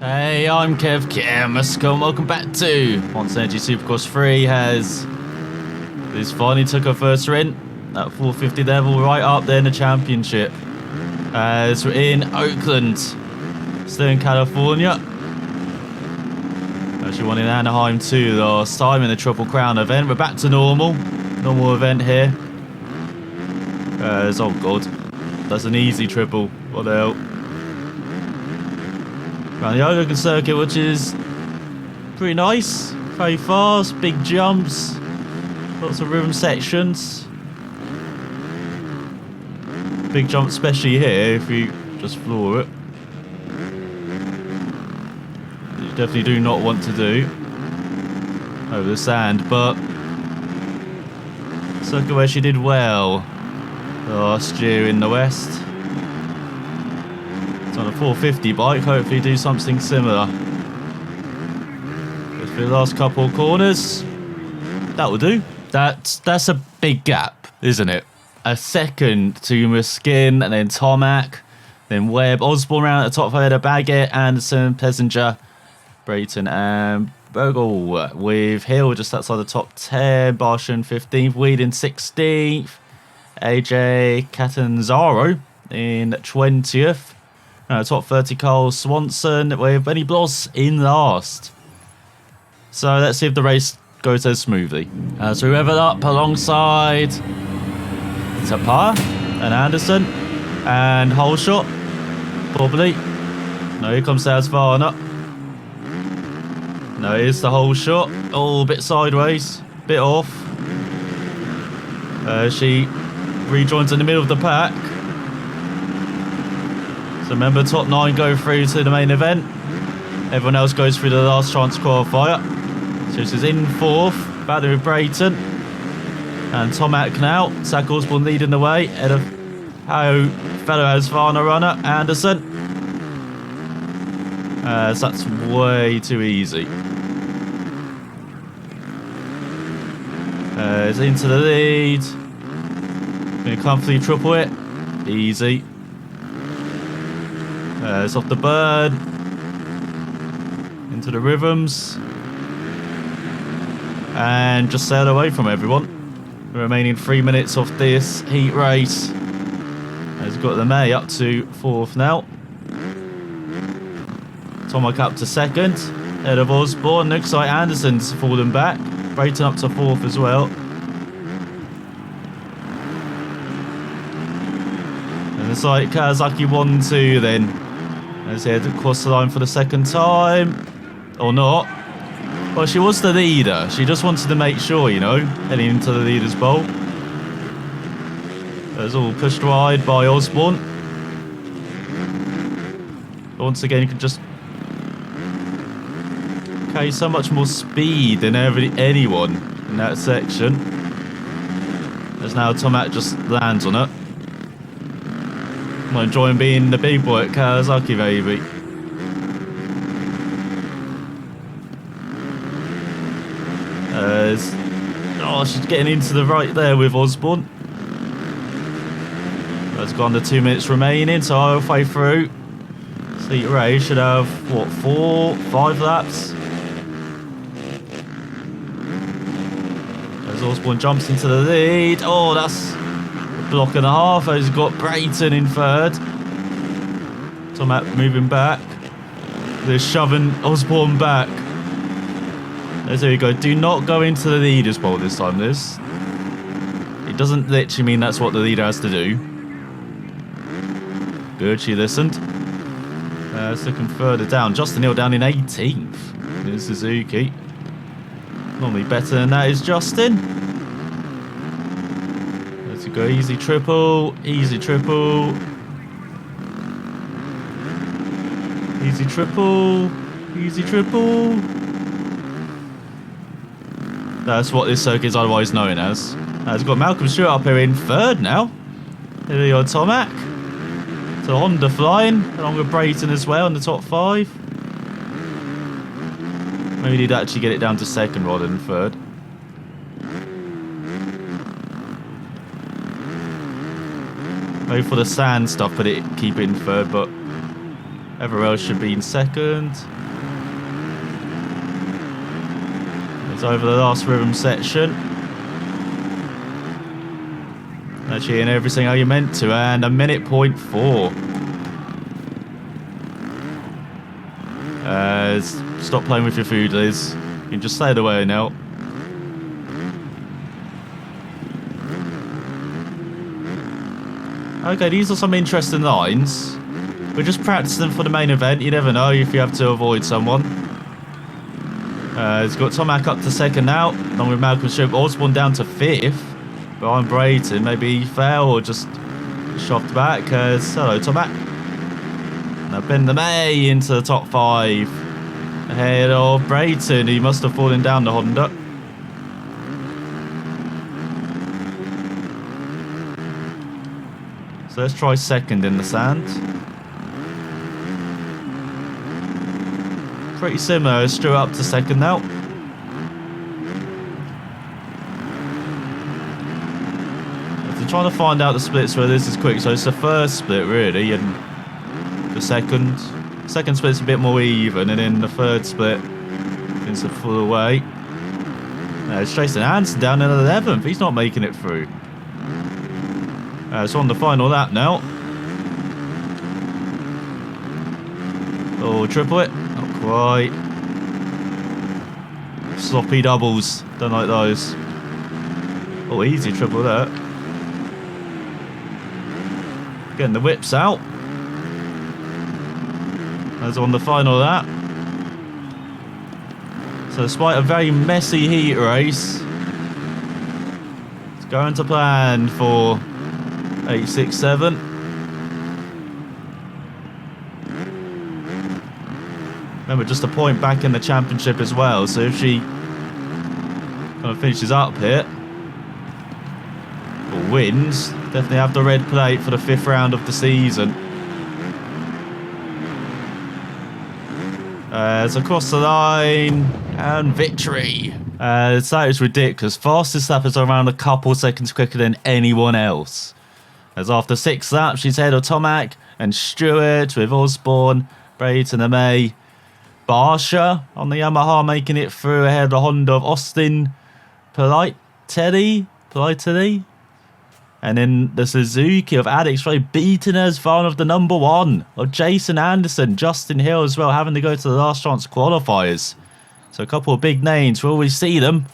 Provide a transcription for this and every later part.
Hey, I'm Kev, Musquin. Welcome back to Monster Energy Supercross 3. Liz finally took her first rent at 450 level, right up there in the championship. As we're in Oakland, still in California. She won in Anaheim too last time in the Triple Crown event. We're back to normal event here. Oh god, that's an easy triple. What the hell? Around the Oakland circuit, which is pretty nice, very fast, big jumps, lots of rhythm sections. Big jump, especially here, if you just floor it. You definitely do not want to do over the sand, but circuit where she did well last year in the West. It's on a 450 bike, hopefully do something similar. Just for the last couple of corners, that will do. That's a big gap, isn't it? A second to Musquin, and then Tomac, then Webb, Osborne round at the top header, Baggett, Anderson, Plessinger, Brayton, and Bogle, with Hill just outside the top 10, Barshan 15th, Whedon 16th, AJ Catanzaro in 20th. Top 30, Cole Swanson, with Benny Bloss in last. So let's see if the race goes as smoothly. So we level up alongside Tapar and Anderson and Whole Shot. Probably. No, here comes Sazvana. No, here's the Whole Shot. Oh, a bit sideways, bit off. She rejoins in the middle of the pack. So remember, top 9 go through to the main event. Everyone else goes through the last chance qualifier. So this is in 4th, battling with Brayton and Tomac now. Zach Osborne leading the way, ahead of our fellow Asvana runner, Anderson. So that's way too easy. It's into the lead. Going to comfortably triple it. Easy. It's off the bird. Into the rhythms. And just sailed away from everyone. The remaining 3 minutes of this heat race. Has got the May up to 4th now. Tomac up to 2nd. Head of Osborne. Looks like Anderson's fallen back. Brayton up to 4th as well. And it's like Kawasaki 1-2 then. As he had to cross the line for the 2nd time. Or not. Well, she was the leader. She just wanted to make sure, you know, heading into the leader's bowl. It was all pushed wide by Osborne. But once again, you can just carry so much more speed than anyone in that section. As now Tomac just lands on it. I'm enjoying being the big boy at Kawasaki, baby. Oh, she's getting into the right there with Osborne. That's gone to 2 minutes remaining, so halfway through. Seat race should have, what, 4-5 laps? As Osborne jumps into the lead. Oh, that's a block and a half. He's got Brayton in 3rd. Tomac moving back. They're shoving Osborne back. There we go. Do not go into the leader's bowl this time, Liz. It doesn't literally mean that's what the leader has to do. Good, she listened. Looking further down. Justin Hill down in 18th. Here's Suzuki. Normally better than that is Justin. Let's go. Easy triple. Easy triple. Easy triple. Easy triple. That's what this circuit is otherwise known as. It's got Malcolm Stewart up here in 3rd now. Here we go, Tomac. So Honda flying, along with Brayton as well in the top 5. Maybe need to actually get it down to 2nd rather than 3rd. Maybe for the sand stuff, keep it in 3rd, but Everyone else should be in second. It's over the last rhythm section. Actually in everything how you meant to, and 1:04. Stop playing with your food, Liz. You can just stay away now. Okay, these are some interesting lines. We're just practicing for the main event. You never know if you have to avoid someone. He's got Tomac up to second now, along with Malcolm Stewart. Osborne down to 5th. Behind Brayton. Maybe he fell or just shoved back. Hello, Tomac. Now Ben the May into the top 5. Ahead of Brayton. He must have fallen down the Honda. So let's try second in the sand. Pretty similar. Stewart up to second now. They're trying to find out the splits where this is quick. So it's the first split really, and the second split's a bit more even, and then the third split is a full away. It's Jason Hansen down in 11th. He's not making it through. It's on the final lap now. Oh, triple it. Not quite. Sloppy doubles. Don't like those. Oh, easy triple that. Getting the whips out. That's on the final lap. So despite a very messy heat race, it's going to plan for 867. Remember, just a point back in the championship as well. So if she kind of finishes up here or wins, definitely have the red plate for the 5th round of the season. It's across the line and victory. That is ridiculous. Fastest lap is around a couple seconds quicker than anyone else. As after 6 laps, she's ahead of Tomac and Stewart with Osborne, Brayton and May. Barsha on the Yamaha making it through ahead of the Honda of Austin Politelli. And then the Suzuki of Alex Ray beating as far of the number 1 of Jason Anderson, Justin Hill as well, having to go to the last chance qualifiers. So a couple of big names. We'll always see them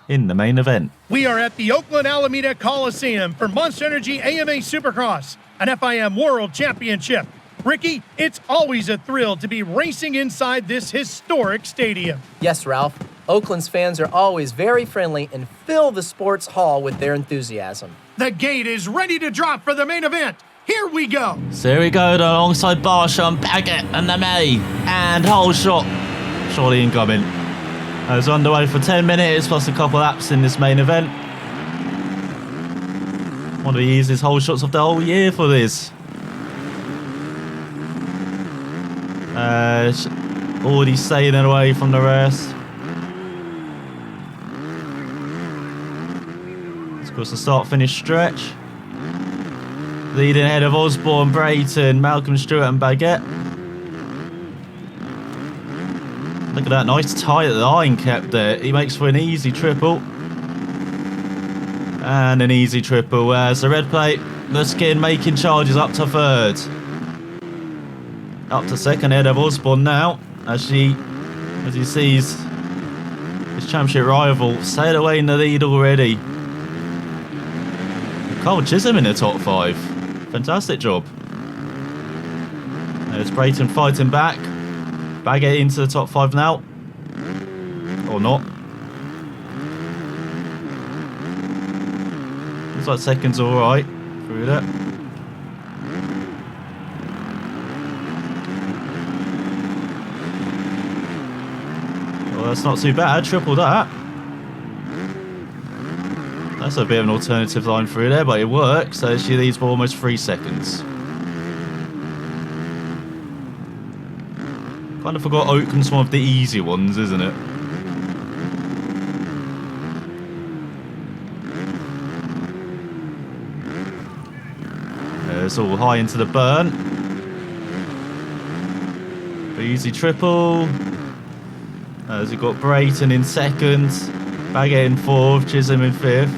in the main event. We are at the Oakland Alameda Coliseum for Monster Energy AMA Supercross, an FIM World Championship. Ricky, it's always a thrill to be racing inside this historic stadium. Yes, Ralph. Oakland's fans are always very friendly and fill the sports hall with their enthusiasm. The gate is ready to drop for the main event. Here we go. So here we go alongside Barsha and Baggett and the May. And whole shot. Surely incoming. I was underway for 10 minutes plus a couple laps in this main event. One of the easiest whole shots of the whole year for this. Already sailing away from the rest. Of course, the start-finish stretch. Leading ahead of Osborne, Brayton, Malcolm Stewart and Baggett. Look at that nice tight line kept there. He makes for an easy triple. And an easy triple. As the red plate, Musquin making charges up to 3rd. Up to 2nd ahead of Osborne now. As he sees his championship rival sail away in the lead already. Carl Chisholm in the top 5. Fantastic job. There's Brayton fighting back. Baggett into the top 5 now. Or not. Looks like second's alright. Through that. Well, that's not too bad. Triple that. That's a bit of an alternative line through there, but it works. So she leads for almost 3 seconds. Kind of forgot Oakland's one of the easy ones, isn't it? It's all high into the burn. Easy triple. As we've got Brayton in second, Baggett in fourth, Chisholm in fifth.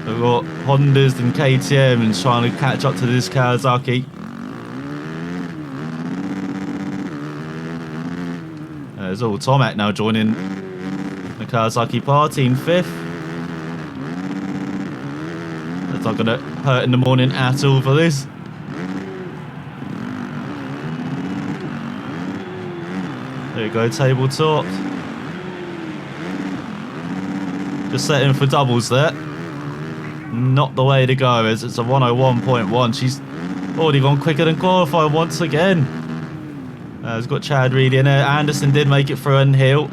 We've got Hondas and KTM trying to catch up to this Kawasaki. There's all Tomac now joining the Kawasaki party in fifth. That's not going to hurt in the morning at all for this. There you go, tabletop. Just setting for doubles there. Not the way to go, as it's a 101.1. She's already gone quicker than qualified once again. It's got Chad Reed in there. Anderson did make it through and Hill.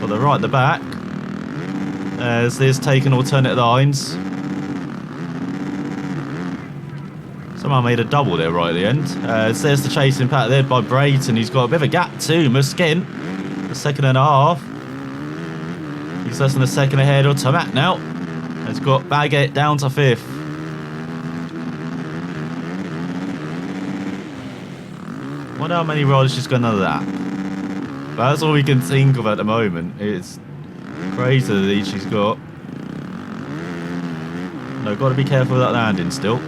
Got the right at the back. As this taking alternate lines. Somehow made a double there right at the end. There's the chasing pack there by Brayton. He's got a bit of a gap too. Musquin, a second and a half. He's less than a second ahead of Tomac now. Has got Baggett down to fifth. Wonder how many riders she's got another lap. But that's all we can think of at the moment. It's crazy the lead she's got. No, got to be careful with that landing still.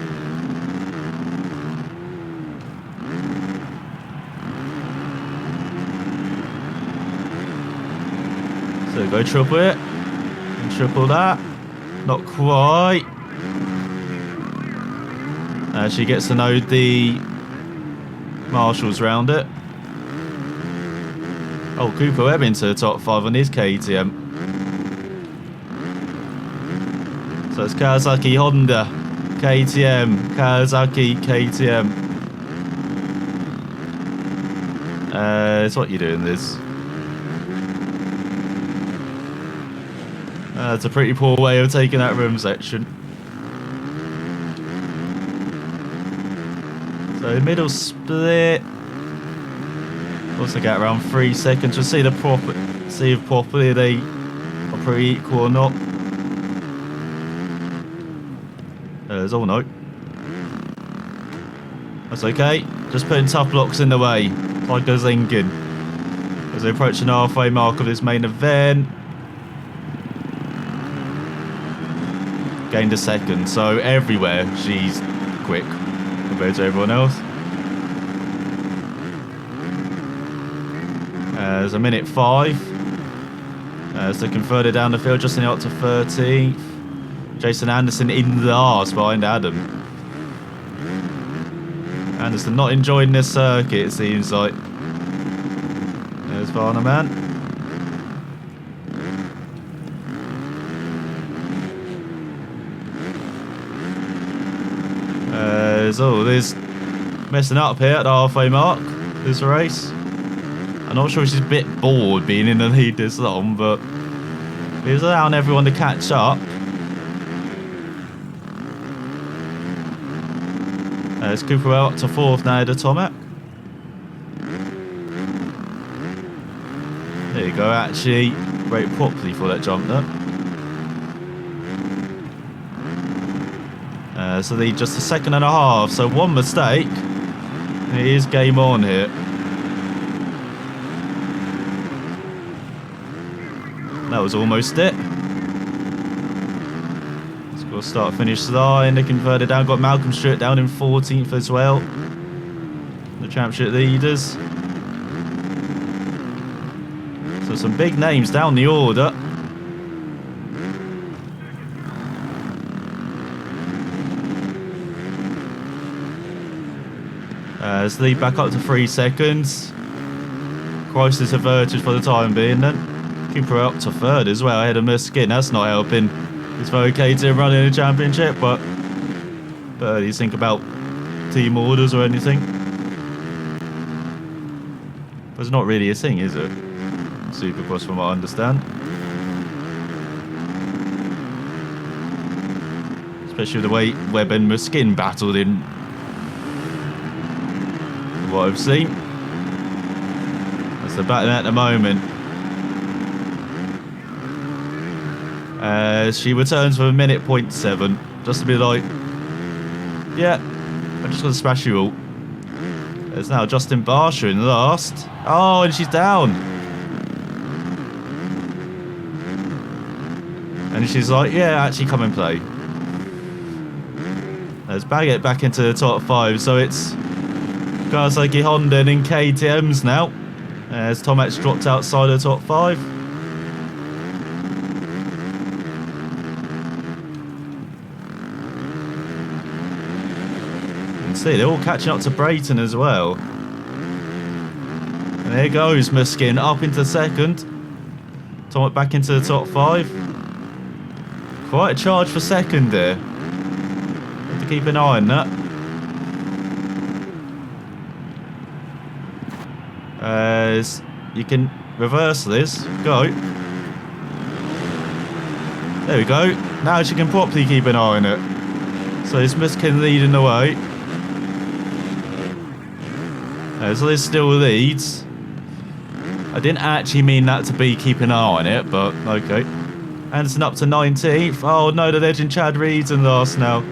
So go triple it. And triple that. Not quite. She gets to know the marshals round it. Oh, Cooper Webb into the top 5 on his KTM. So it's Kawasaki, Honda, KTM, Kawasaki, KTM. It's what you're doing, Liz. That's a pretty poor way of taking that rim section. So middle split. Also get around 3 seconds. We'll see see if properly they are pretty equal or not. There's all no. That's okay. Just putting tough blocks in the way. Like a Zinkin. As they approach the halfway mark of this main event. Gained a second, so everywhere she's quick compared to everyone else. There's a minute 5. So looking further down the field, just in up to 13th. Jason Anderson in the arse behind Adam. Anderson not enjoying this circuit, it seems like. There's Varner Man. So there's messing up here at the halfway mark, this race. I'm not sure if she's a bit bored being in the lead this long, but he's allowing everyone to catch up. It's Cooper up to 4th now to Tomac. There you go, actually brake properly for that jump there. So they just a second and a half, so one mistake. It is game on here. That was almost it. Let's go start finish line, looking further down. Got Malcolm Stewart down in 14th as well. The championship leaders. So some big names down the order. Let's lead back up to 3 seconds. Crisis averted for the time being then. Cooper up to 3rd as well, ahead of Musquin. That's not helping. It's very KTM running the championship, but do you think about team orders or anything? But it's not really a thing, is it? Supercross from what I understand. Especially with the way Webb and Musquin battled in what I've seen. That's the battle at the moment. She returns for a minute 0.7, just to be like, yeah, I'm just gonna smash you all. There's now Justin Barsha in last. Oh, and she's down. And she's like, yeah, actually come and play. There's Baggett back into the top 5, so it's Kawasaki Honda and KTM's now. As Tomac's dropped outside the top 5. You can see they're all catching up to Brayton as well. And there goes Musquin up into second. Tomac back into the top 5. Quite a charge for second there. Have to keep an eye on that. As you can reverse this. Go. There we go. Now she can properly keep an eye on it. So it's Musquin leading the way. So this still leads. I didn't actually mean that to be keep an eye on it, but okay. Anderson up to 19th. Oh no, the legend Chad Reed's in last now.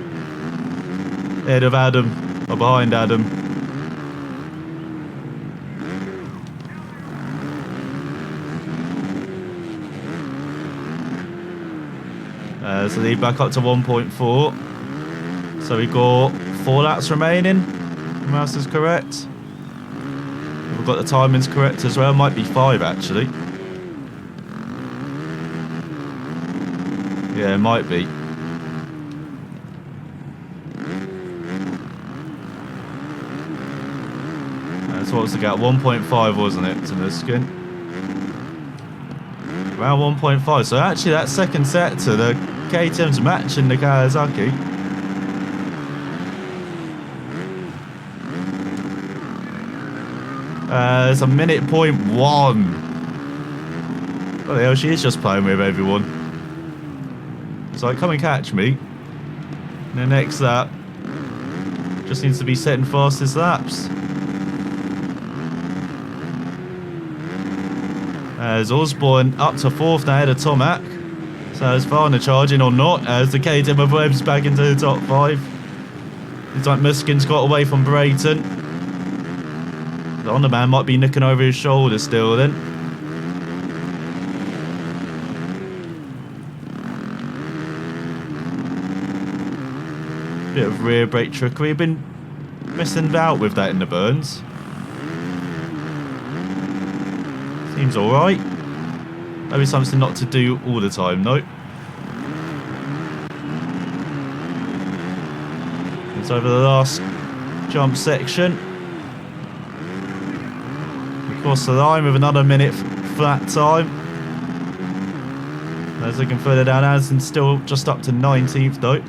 Ahead of Adam, or behind Adam. So lead back up to 1.4. So we got 4 laps remaining. If my mouse is correct. We've got the timings correct as well. Might be 5 actually. Yeah, it might be. So what was the gap? 1.5 wasn't it to Musquin? Around 1.5. So actually that second sector, the KTM's matching the Kawasaki. It's a minute .1. What the hell, she is just playing with everyone. It's like, come and catch me. And the next lap just needs to be setting fastest laps. As Osborne up to 4th now ahead of Tomac. So is Varner charging or not? As the KTM of Webb's back into the top 5. It's like Musquin's got away from Brayton. The Honda man might be nicking over his shoulder still then. Bit of rear brake trickery. Been messing about with that in the burns. Seems alright. Maybe something not to do all the time, though. It's over the last jump section. Across the line with another minute flat time. As looking further down, Addison's still just up to 19th, though.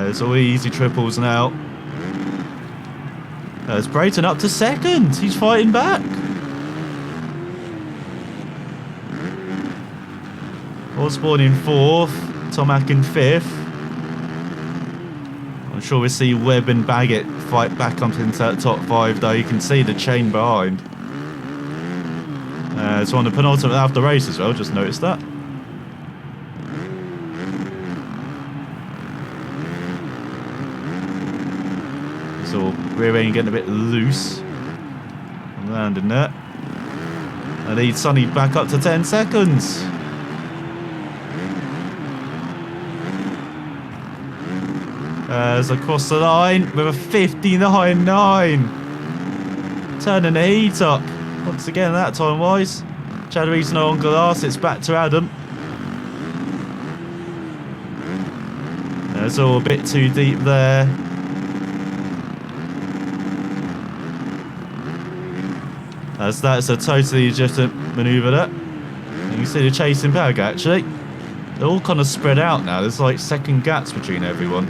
It's all easy triples now. There's Brayton up to 2nd. He's fighting back. Osborne in 4th. Tomac in 5th. I'm sure we'll see Webb and Baggett fight back up into that top 5, though. You can see the chain behind. It's on the penultimate lap of the race as well. Just noticed that. So rear end getting a bit loose. Landing there. And he's Sonny back up to 10 seconds. As across the line with a 59.9. Turning the heat up. Once again that time wise. Chad Reed's no on glass. It's back to Adam. It's all a bit too deep there. That's a totally legitimate manoeuvre there. And you can see the chasing pack actually. They're all kind of spread out now. There's like second gaps between everyone.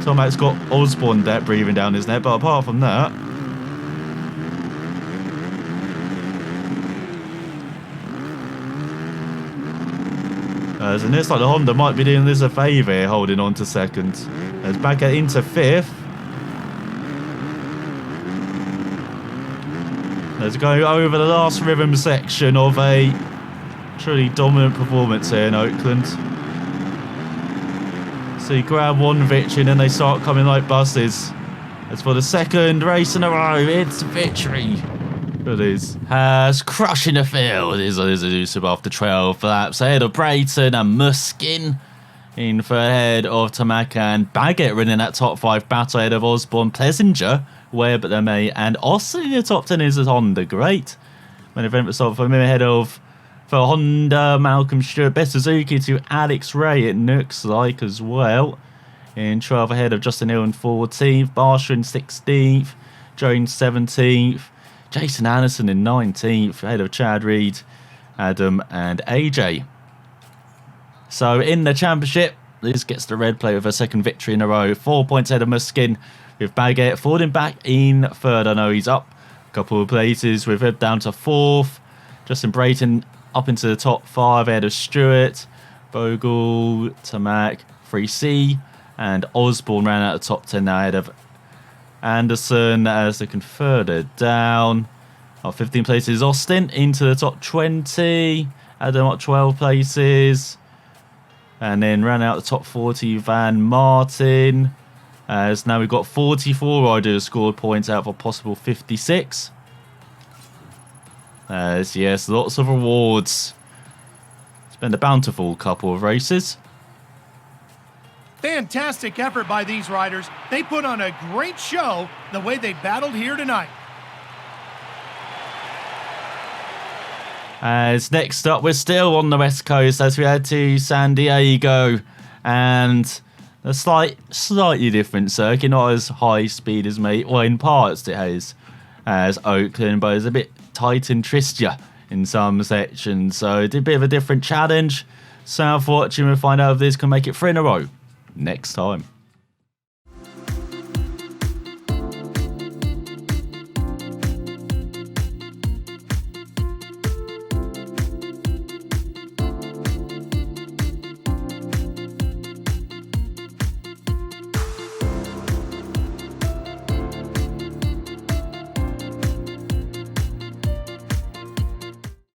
Tomac's got Osborne there breathing down his neck, but apart from that. And it's like the Honda might be doing this a favour here, holding on to 2nd. As Baggett into 5th. As going over the last rhythm section of a truly dominant performance here in Oakland. So you grab one victory and then they start coming like buses. As for the second race in a row, it's victory. It is. Has crushing the field. Is Elusive after 12 laps. Ahead of Brayton and Musquin. In for ahead of Tomac and Baggett running that top 5 battle ahead of Osborne, Plessinger, Webb, Lemay, and Austin in the top 10 is Honda. Great. Main event result for him ahead of for Honda, Malcolm Stewart, Best Suzuki to Alex Ray, it looks like as well. In 12 ahead of Justin Hill in 14th, Barsha in 16th, Jones 17th, Jason Anderson in 19th, ahead of Chad Reed, Adam and AJ. So in the championship, Liz gets the red plate with her second victory in a row. 4 points ahead of Musquin with Baggett falling back in third. I know he's up a couple of places with him down to 4th. Justin Brayton up into the top 5 ahead of Stewart, Bogle, Tomac, 3C, and Osborne ran out of the top 10 now ahead of Anderson as looking further down. 15 places Austin into the top 20. Adam up 12 places. And then ran out the top 40 Van Martin. As now we've got 44 riders scored points out of a possible 56. As yes, lots of rewards. It's been a bountiful couple of races. Fantastic effort by these riders. They put on a great show the way they battled here tonight. As next up, we're still on the West Coast as we head to San Diego. And a slightly different circuit, not as high speed as well, in parts it has as Oakland, but it's a bit tight and tristier in some sections. So it's a bit of a different challenge. So for watching, we'll find out if this can make it 3 in a row next time.